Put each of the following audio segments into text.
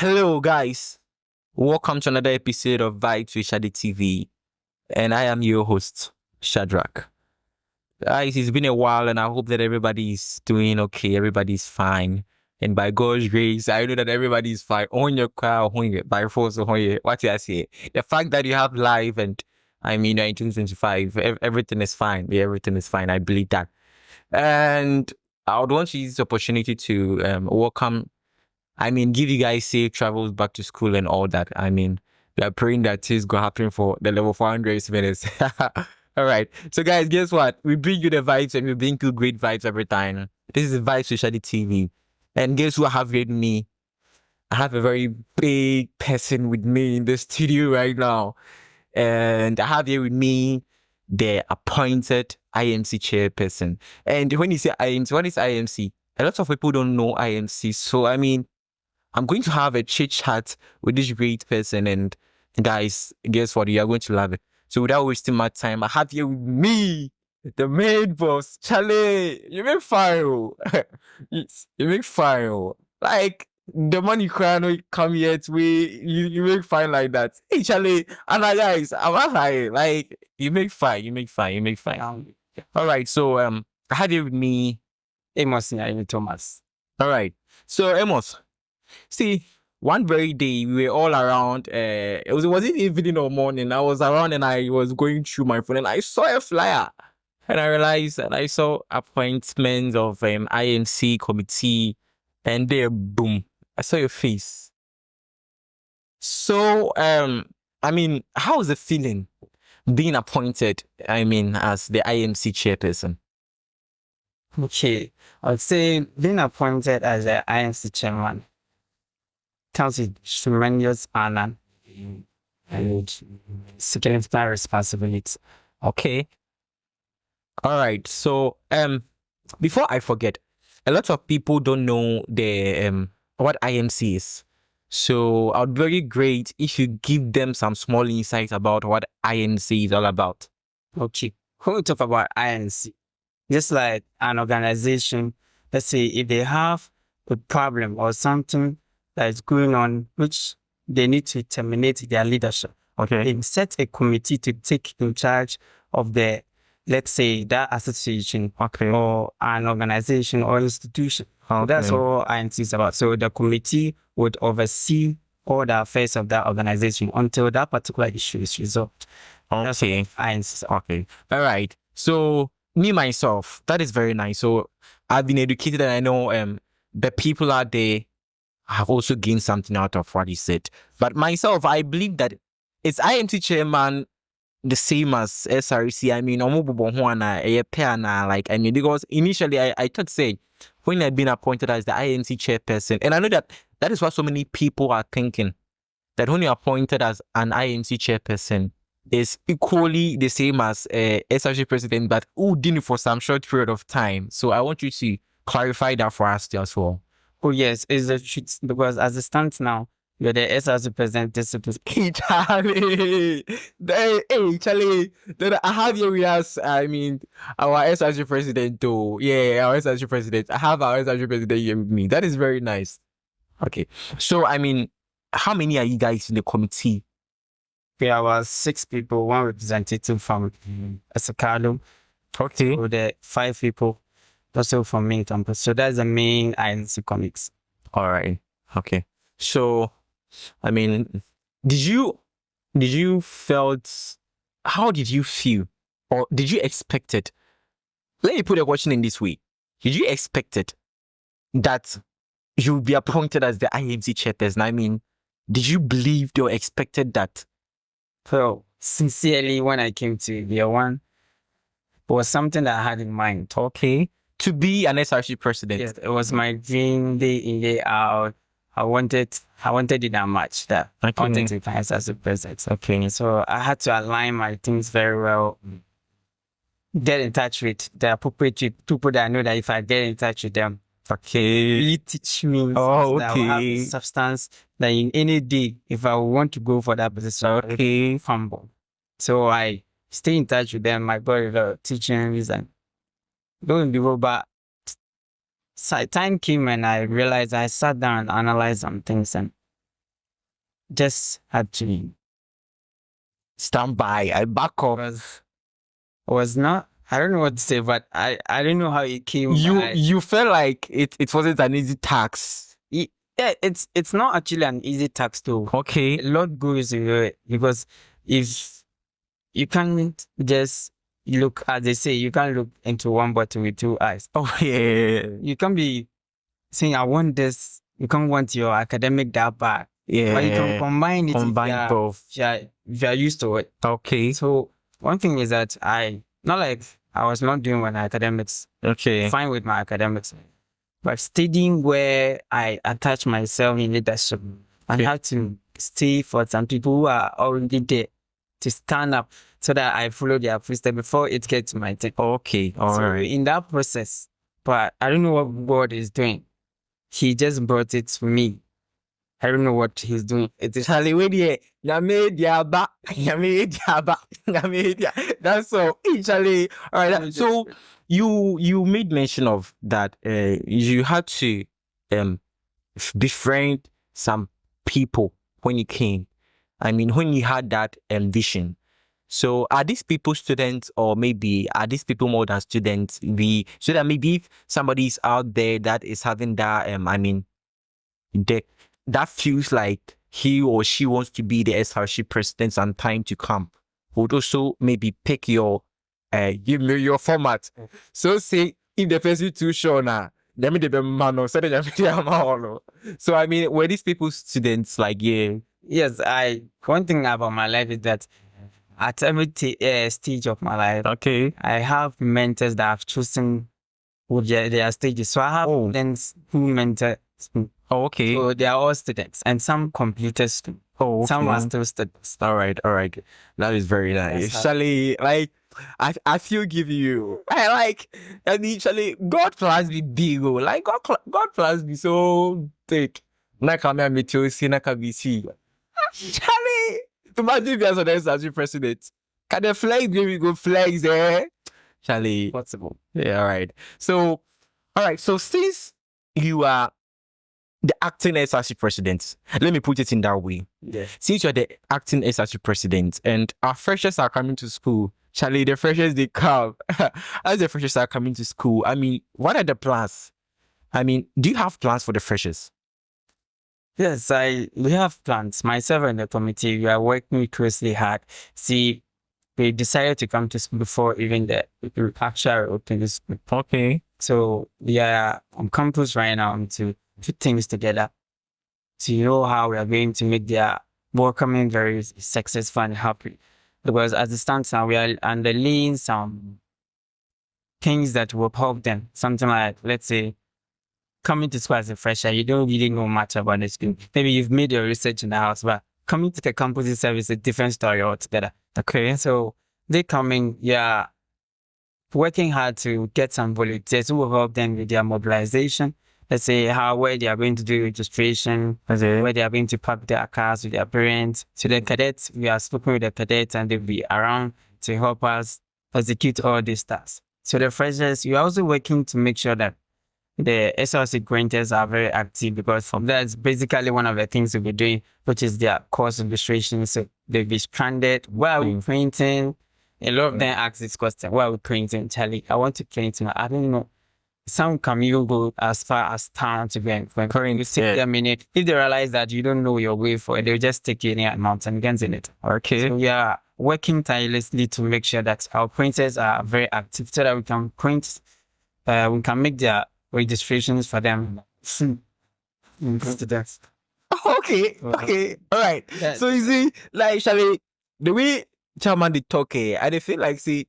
Hello, guys. Welcome to another episode of Vibes with Shadi TV. And I am your host, Shadrach. Guys, it's been a while and I hope that everybody is doing okay. Everybody's fine. And by God's grace, I know that everybody is fine. On your car, on your by force, on your what did I say? The fact that you have life and you're in 2025, everything is fine. Yeah, everything is fine. I believe that. And I would want to use this opportunity to welcome give you guys safe travels back to school and all that. We are praying that things go happen for the level 400 minutes. All right. So, guys, guess what? We bring you the vibes and we bring you great vibes every time. This is Vibes with Shadi TV. And guess who I have with me? I have a very big person with me in the studio right now. And I have here with me the appointed IMc chairperson. And when you say IMc, what is IMc? A lot of people don't know IMc. So, I'm going to have a chit chat with this great person, and guys, guess what? You are going to love it. So, without wasting my time, I have here with me the main boss, Charlie. You make fire, oh. You make fire, oh. Like the money crown will come yet. You make fine like that. Hey, Charlie, and guys, I'm not high. Like you make fine, you make fine, you make fine. All right, so I have here with me Amos and Thomas. All right, so Amos. See, one very day we were all around. Was it evening or morning? I was around and I was going through my phone and I saw a flyer, and I realized that I saw appointments of IMc committee, and there, boom, I saw your face. So, how was the feeling being appointed? As the IMc chairperson. Okay, I'd say being appointed as the IMc chairman comes with tremendous honor and significant responsibility. Okay. All right. So, before I forget, a lot of people don't know the what IMc is. So, I would be very great if you give them some small insights about what IMc is all about. Okay, when we talk about IMc, just like an organization, let's say if they have a problem or something that is going on, which they need to terminate their leadership. Okay. They set a committee to take in charge of the, let's say, that association or an organization or institution. Okay. That's all IMc is about. So the committee would oversee all the affairs of that organization until that particular issue is resolved. That's Okay. IMc. Okay. All right. So me myself, that is very nice. So I've been educated and I know the people out there have also gained something out of what he said. But myself, I believe that it's IMc chairman the same as SRC. Because initially I thought, say, when I'd been appointed as the IMc chairperson, and I know that is what so many people are thinking, that when you're appointed as an IMc chairperson, is equally the same as SRC president, but who did it for some short period of time. So I want you to clarify that for us as well. Oh yes, it's the truth, because as it stands now, you're the SRC president discipline. Hey Charlie, Charlie, I have here with us. Our SRC president too. Yeah, our SRC president. I have our SRC president here with me. That is very nice. Okay, so how many are you guys in the committee? We are 6 people, 1 representative from Esakado. Okay. So the 5 people also from main campus. So that's the main IMc comics. All right. Okay. So, did you felt, how did you feel, or did you expect it? Let me put a question in this way. Did you expect it that you would be appointed as the IMc chairperson? Did you believe or expected that? So, sincerely, when I came to year 1, it was something that I had in mind. Okay. To be an SRC president. Yes, it was my dream, day in, day out. I wanted it that much, that I wanted to be SRC president. Okay. So I had to align my things very well. Get in touch with the appropriate people that I know that if I get in touch with them, really teach me that I will have substance that in any day, if I want to go for that position, humble. So I stay in touch with them. I got a lot of teachings and don't be but time came and I realized I sat down and analyzed some things, and just had to stand by. I back up. Was not. I don't know what to say, but I don't know how it came. You felt like it wasn't an easy task. Yeah, it's not actually an easy task though. Okay. A lot goes into it because if you can't just look, as they say, you can't look into one bottle with two eyes. Oh yeah. You can't be saying I want this. You can't want your academic that bad. Yeah. But you can combine it. Combine both. If you're used to it. Okay. So one thing is that I was not doing my academics. Okay. Fine with my academics. But studying where I attach myself in leadership, I have to stay for some people who are already there to stand up so that I follow their footsteps before it gets to my turn. Okay. All right. In that process, but I don't know what God is doing. He just brought it to me. I don't know what he's doing. It is Charlie, wait here. That's all. Charlie. All right. So you made mention of that. You had to befriend some people when you came. I mean, when you had that vision. So are these people students, or maybe are these people more than students? So that maybe if somebody is out there that is having that, that feels like he or she wants to be the SRC president and time to come, would also maybe pick your give me your format. So say if the person too sure now, let me the man so I mean, were these people students like Yes, one thing about my life is that at every stage of my life, okay, I have mentors that I've chosen with their stages. So I have students who mentor me. Oh, okay. So they are all students and some computer students. Oh, okay. Some are still students. All right. That is very nice. Charlie, like I feel give you. I like, and actually God plans be big. Like God plans be so thick. Nakame me to see nakame see. Charlie, imagine if as your president. Can the flag we go flags there? Charlie. Possible. Yeah, all right. So since you are the acting SRC president, let me put it in that way. Yeah. Since you're the acting SRC president and our freshers are coming to school, Charlie, the freshers they come. As the freshers are coming to school, I mean, what are the plans? I mean, do you have plans for the freshers? Yes, we have plans. Myself and the committee, we are working closely hard. See, we decided to come to school before even the actual opening school. Okay. So we are on campus right now to put things together to know how we are going to make their welcoming very successful and happy. Because as it stands now, we are underlaying some things that will help them. Something like, let's say, coming to school as a fresher, you don't really know much about the school. Maybe you've made your research in the house, but coming to the campus service is a different story altogether. Okay, so they coming, working hard to get some volunteers who will help them with their mobilization. Let's say where they are going to do registration, where they are going to park their cars with their parents. So the cadets, we are speaking with the cadets and they'll be around to help us execute all these tasks. So the freshers, we are also working to make sure that the SRC grantors are very active, because that's basically one of the things we'll be doing, which is their course registration. So they'll be stranded. Where are we printing? A lot of them ask this question, where are we printing? Charlie, I want to print. I don't know. Some can even go as far as town to go when you take their minute. If they realize that you don't know your way for it, they'll just take any amount and get in it. Okay. So we are working tirelessly to make sure that our printers are very active so that we can print, we can make their registrations for them. Okay. All right. So you see, like, Charlie, the way Chairman did talk, I feel like, see,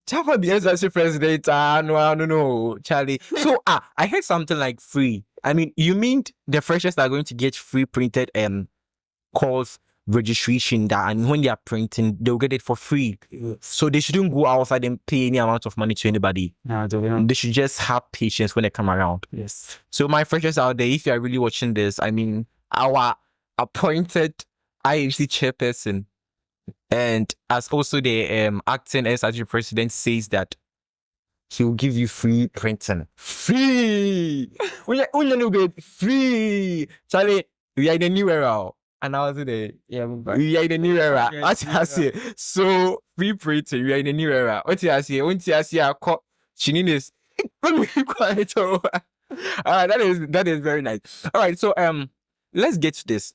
Chairman be as president. No, Charlie. So I heard something like free. I mean, you mean the freshers are going to get free printed course registration that, and when they are printing, they'll get it for free. Yes. So they shouldn't go outside and pay any amount of money to anybody. No, they should just have patience when they come around. Yes. So my freshers out there, if you are really watching this, I mean, our appointed IMc chairperson and as also the acting SRG president says that he will give you free printing. Free! When you get free! Charlie, we are in the new era. And I was in the we are in the new era. What I say? So free printing, we are in the new era. What I say? What I say? I caught Chininis. Let me keep quiet. All right, that is very nice. All right, so let's get to this.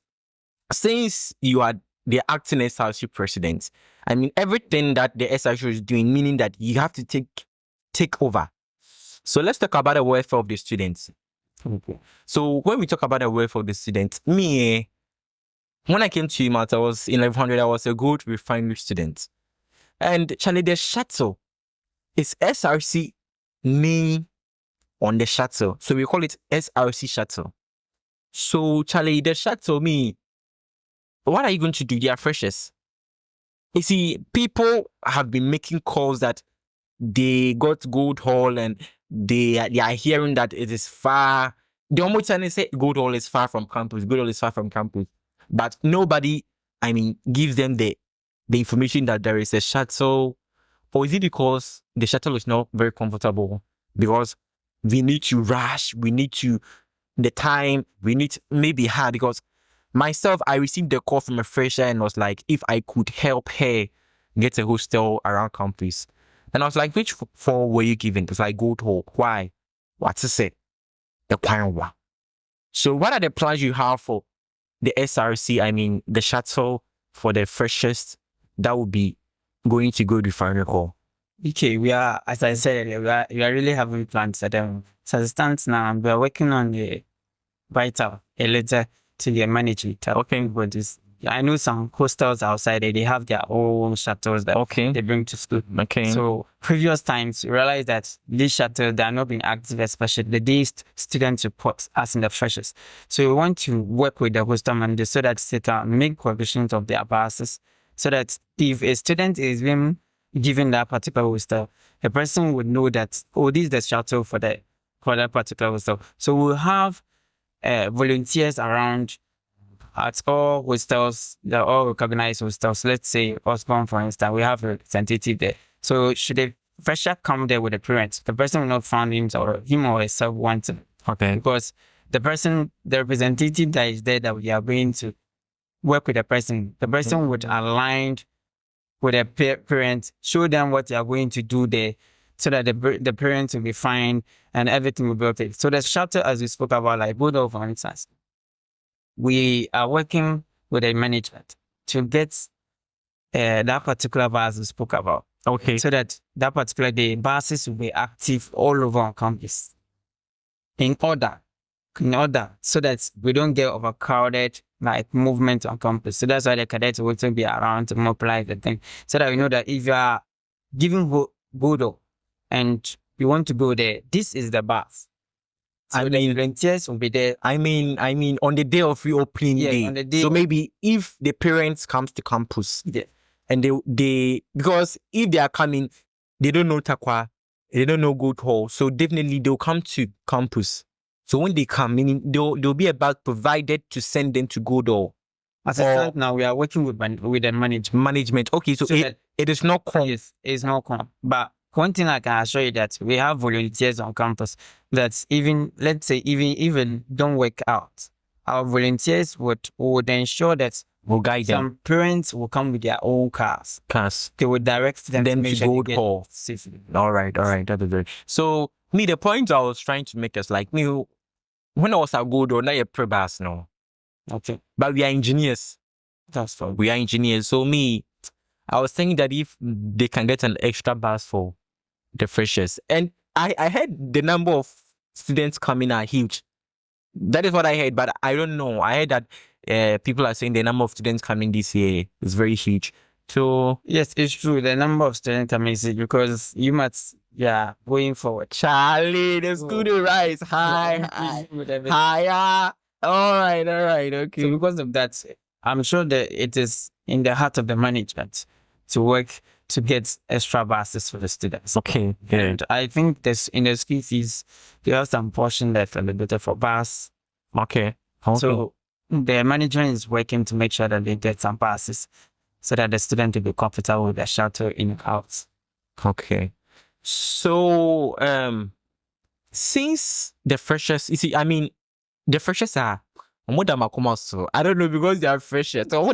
Since you are the acting SRC president, I mean everything that the SRC is doing, meaning that you have to take over. So let's talk about the welfare of the students. Okay. So when we talk about the welfare of the students, me, when I came to UMaT, I was in 1100. I was a good refinery student, and Charlie, the shuttle is SRC name on the shuttle, so we call it SRC shuttle. So Charlie, the shuttle, me, what are you going to do? They are freshers. You see, people have been making calls that they got Gold Hall and they are hearing that it is far. The almost say Gold Hall is far from campus. Gold Hall is far from campus. But nobody, I mean, gives them the information that there is a shuttle. Or is it because the shuttle is not very comfortable? Because we need to rush, we need to, the time, we need maybe hard. Because myself, I received a call from a fresher and was like, if I could help her get a hostel around campus. And I was like, which four were you giving? It's like Gold Hall. Why? What's it say? The Kwanwa. So what are the plans you have for the SRC? I mean, the shuttle for the freshest that would be going to go to Refinery Hall. Okay, we are, as I said earlier, we are really having plans at them. So as it stands now, we are working on the vital, a letter to the management. Okay, but this, I know some hostels outside there, they have their own shuttles that they bring to school. Okay. So previous times, we realized that these shuttles, they are not being active, especially the days students report us in the freshers. So we want to work with the hostel manager so that they can make provisions of their buses, so that if a student is being given that particular hostel, a person would know that, oh, this is the shuttle for that particular hostel. So we'll have volunteers around at all hostels, they're all recognized hostels. Let's say Osborne, for instance, we have a representative there. So should a fresher come there with a parent, the person will not find him or herself wanted. Okay. Because the representative that is there that we are going to work with the person would align with a parent, show them what they are going to do there, so that the parents will be fine and everything will be okay. So the shuttle, as we spoke about, like Budo, for instance, we are working with a management to get that particular bus we spoke about. Okay. So that particular day, buses will be active all over our campus. In order, so that we don't get overcrowded, like movement on campus. So that's why the cadets will also be around to mobilize the thing. So that we know that if you are giving Budo and you want to go there, this is the bus. So the volunteers will be there. I mean, on the day of reopening day. On the day. So maybe if the parents comes to campus, and they because if they are coming, they don't know Takwa, they don't know Gold Hall, so definitely they'll come to campus. So when they come, meaning they'll be about provided to send them to Gold Hall. As I said, now we are working with the management. Okay, so it is not come. Yes, it's not come, but one thing I can assure you that we have volunteers on campus that even, let's say, even don't work out. Our volunteers would ensure that we'll guide them. Some parents will come with their own cars. They will direct them to Gold Hall safely. All right. That is good. So the point I was trying to make is like when I was at Gold Hall, not a pre-bus, no. Okay. But we are engineers. That's fine. We are engineers. So I was thinking that if they can get an extra bus for the freshers, and I heard the number of students coming are huge. That is what I heard, but I don't know. I heard that people are saying the number of students coming this year is very huge. So yes, it's true. The number of students coming is huge because UMaT, going forward. Charlie, the school to rise higher. All right. Okay. So because of that, I'm sure that it is in the heart of the management to work to get extra buses for the students. Okay, good. And I think in the school fees, you have some portion left a little bit for bus. Okay. So the management is working to make sure that they get some buses so that the student will be comfortable with the shuttle in and out. Okay. So, since the freshers, the freshers are I don't know because they are freshers. So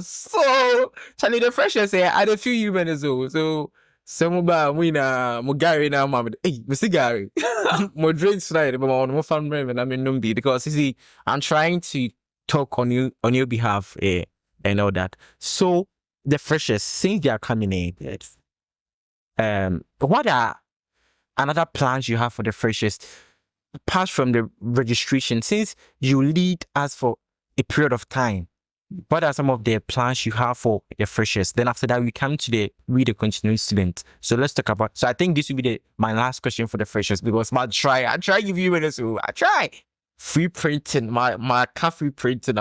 so Charlie the freshers say I a few human as well. So some mo Gary na mama. Hey, Mr. Gary. Mo drinks tonight, but mo fan and I'm in Numbi because you see, I'm trying to talk on your behalf and all that. So the freshers, since they are coming in, what are another plans you have for the freshers? Apart from the registration, since you lead us for a period of time, what are some of the plans you have for the freshers? Then after that, we come to the continuing student. So let's talk about. So I think this will be my last question for the freshers because I try give you minutes. I try free printing. My free printing.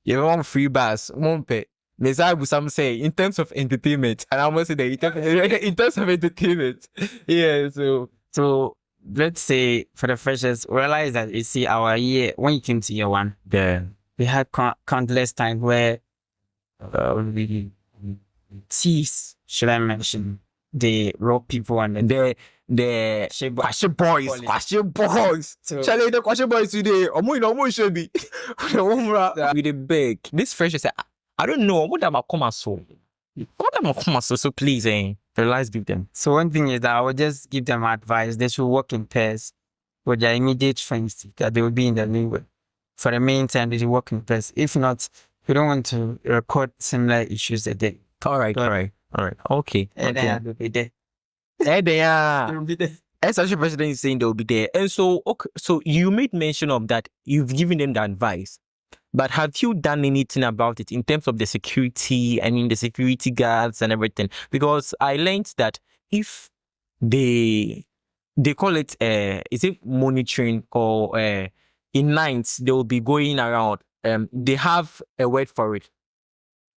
You want free bus? Won't pay. Some say in terms of entertainment, and I almost say that in terms of entertainment. Yeah. So let's say for the freshers, realize that you see our year when you came to year one. Yeah. We had countless times where we tease, should I mention, the raw people and the question boys. So, Charlie, the question boys today. Should be. With the big. This fresh say, I don't know what am I come so. What am I come so please, realize give them. So one thing is that I would just give them advice. They should work in pairs with their immediate friends that they will be in the lingo. For the meantime, they should work in pairs. If not, we don't want to record similar issues a day. All right. Okay. And then they'll be there. They are. They'll be there. As such a president is saying they'll be there. And so, okay, so you made mention of that. You've given them the advice. But have you done anything about it in terms of the security? I mean, the security guards and everything. Because I learned that if they call it, is it monitoring or in nights, they will be going around. They have a word for it.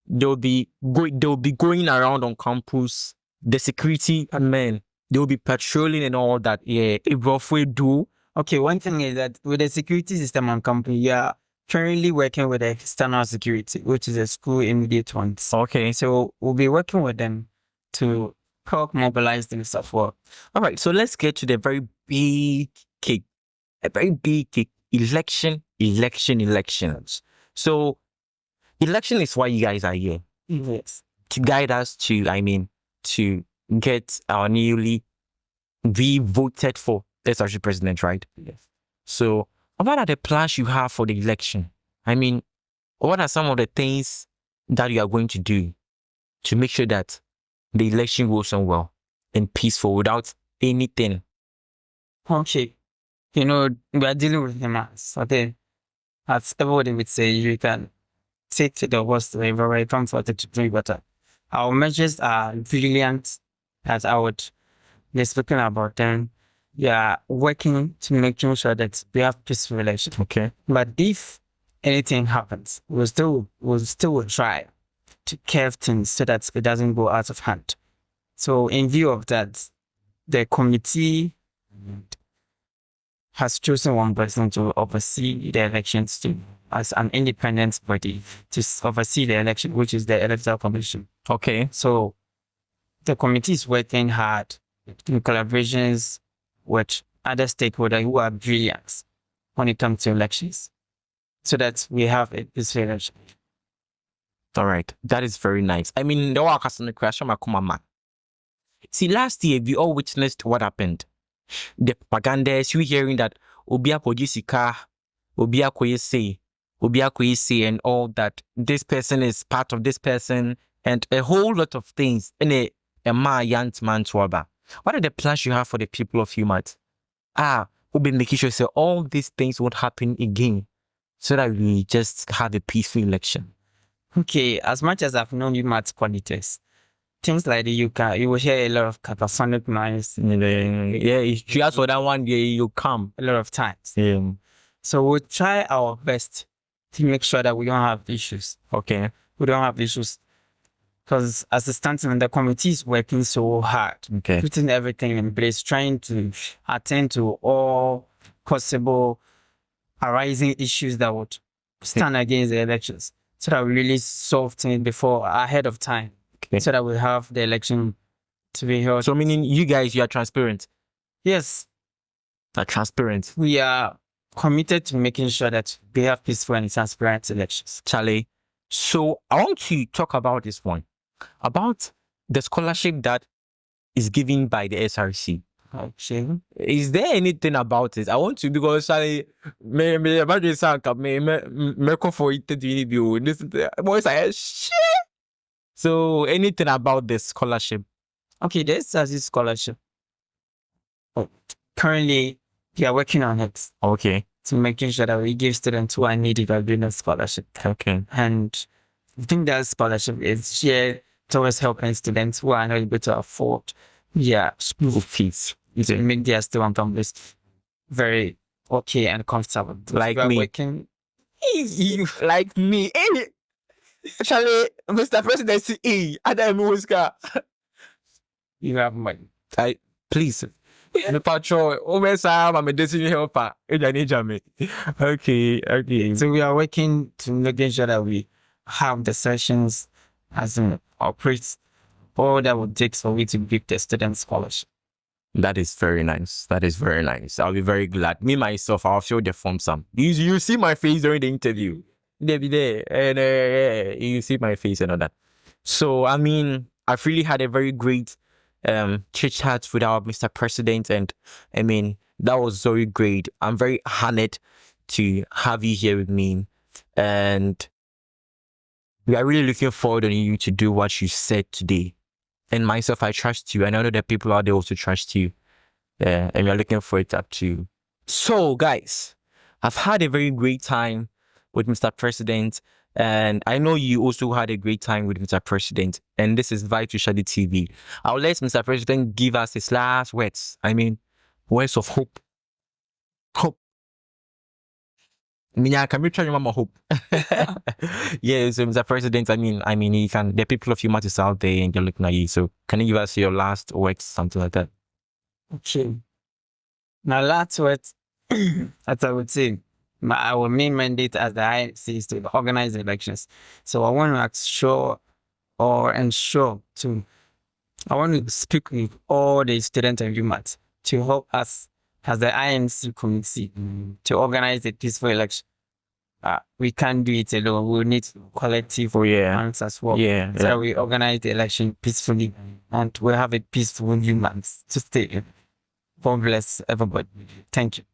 They'll be going around on campus. The security men, they will be patrolling and all that. Yeah, if we do. Okay, one thing is that with the security system on campus, yeah. Currently working with the external security, which is the school immediate ones. Okay. So we'll be working with them to help mobilize them stuff work. All right. So let's get to the very big kick. A very big kick. Elections. So election is why you guys are here. Yes. To guide us to get our newly voted for SRC president, right? Yes. So what are the plans you have for the election? I mean, what are some of the things that you are going to do to make sure that the election goes on well and peaceful without anything? Okay. We are dealing with the mass. Okay. As everybody would say, you can take the worst way, very comforted to drink water. Our measures are brilliant, as I would be speaking about them. We are working to make sure that we have peaceful relations. Okay. But if anything happens, we'll still try to curb things so that it doesn't go out of hand. So in view of that, the committee has chosen one person to oversee the elections as an independent body to oversee the election, which is the Electoral Commission. Okay. So the committee is working hard in collaborations with other stakeholders who are brilliant when it comes to elections, so that we have a peaceful election. All right. That is very nice. I mean, the work has question. See, last year we all witnessed what happened. The propaganda, you hearing that Obia Pojisika, Obia Koyese, and all that. This person is part of this person, and a whole lot of things. And a young man to what are the plans you have for the people of UMaT? We'll be making sure so all these things won't happen again, so that we just have a peaceful election. Okay, as much as I've known UMaT's qualities, things like the UK, you will hear a lot of cacophonic noise. Yeah, it's just for that one day you come a lot of times. Yeah. So we'll try our best to make sure that we don't have issues. Okay. We don't have issues. Because as it stands, the committee is working so hard, putting everything in place, trying to attend to all possible arising issues that would stand against the elections, so that we really solve things ahead of time, so that we have the election to be held. So meaning you guys, you are transparent? Yes. Are transparent? We are committed to making sure that we have peaceful and transparent elections. Charlie, so I want to talk about this one, about the scholarship that is given by the SRC. Okay. Is there anything about it? I want to, because Charlie, me about this me for it to this boys I shit. So anything about the scholarship? Okay, this as a scholarship. Currently, we are working on it. Okay. To making sure that we give students who are needy of doing a scholarship. Okay. And I think that scholarship is shared towards helping students who are not able to afford school fees. To make their student accomplished very okay and comfortable. Like me. Working, like me. Hey, Charlie, Mr. President, Adam Muska. You have money. Please. The patrol, I'm a destiny helper. Okay. So we are working to make sure that we have the sessions as an operate all that would take for we to give the student scholarship. That is very nice. I'll be very glad. Me, myself, I'll fill the form some. You see my face during the interview. They'll be there. And you see my face and all that. So, I mean, I've really had a very great chit chat with our Mr. President, and I mean that was very great. I'm very honored to have you here with me, and we are really looking forward on you to do what you said today. And myself, I trust you, and I know that people out there also trust you, and we are looking forward to that too. So, guys, I've had a very great time with Mr. President. And I know you also had a great time with Mr. President. And this is Vibe to Shadi TV. I'll let Mr. President give us his last words. I mean, words of hope. Hope. Can we try your mama hope? Yeah, so Mr. President, I mean, you can, the people of UMaT is out there and they're looking at you. So can you give us your last words, something like that? Okay. Now, last words, as I would say, our main mandate as the IMc is to organize elections. So I want to I want to speak with all the students of UMaT to help us as the IMc committee to organize a peaceful election. We can't do it alone. We need collective hands as well. So we organize the election peacefully and we have a peaceful UMaT to stay in. God bless everybody. Thank you.